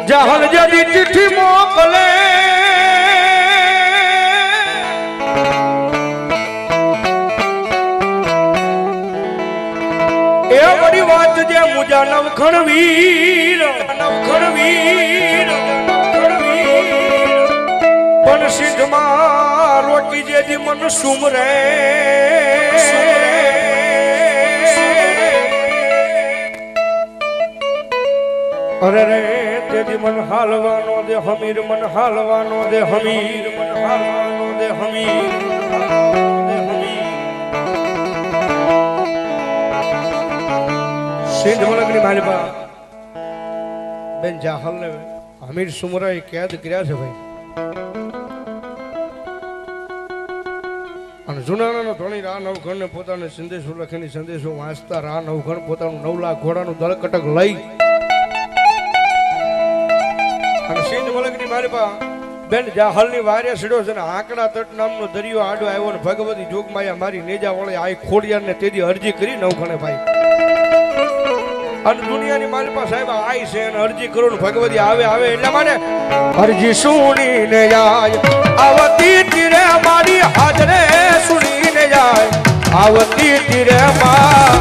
જહલ જદી ચિઠ્ઠી મોકલે એ વડી વાત જે મુજા નવખણ વીર પણ સિદ્ધમાં રોટી જેથી મન સુમરે અરે રે તેથી મન હાલવાનો દે હમીર મન હાલવાનો દે હમીર મન હાલવાનો દે હમીર સિંધ મલકની માલિકા બેન જાહલ ને હમીર સુમરાએ કેદ કર્યા છે ભાઈ અને જુનાના ધોણી રા નવઘણ ને પોતાને સંદેશો લખીને સંદેશો વાંચતા રા નવઘણ પોતાનું 9 લાખ ઘોડાનું દળકટક લઈ અને સિંધ મલકની માલિકા બેન જાહલની વારે સીડો છે ને આંકડા તટ નામનો દરિયો આડો આવ્યો ને ભગવતી જોગમાયા મારી નેજા વળે આઈ ખોડિયારને તેદી અરજી કરી નવઘણે ભાઈ અને દુનિયાની માલિકા સાહેબ આઈ છે અને અરજી કરો ને ભગવતી આવે એટલા માટે અરજી સુણીને જાય આવતી તીરે મારી હાજરે સુણીને જાય આવતી તીરે માં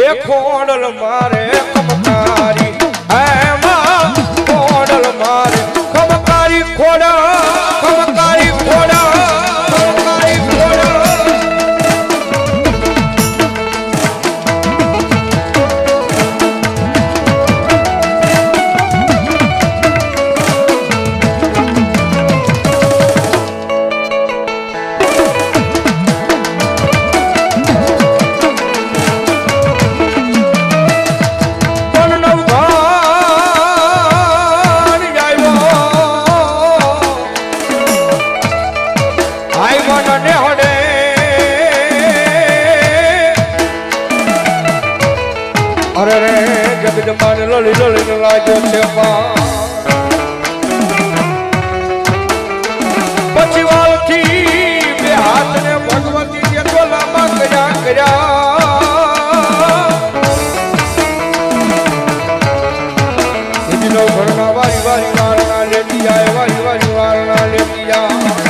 એ ખોડલ મારે કમકારી એમાં ખોડલ મારે કમકારી ખોડા કમકારી ખોડા કમકારી ખોડા અરે રે જગદંબાને લલી લલીને લાગ્યો છે પછી વાલથી બે હાથને ભગવતી જે ટોલામાં કર્યા ઘરના વારી વારી વારના લેતી જાય વારી વારી વારના લેતી જાય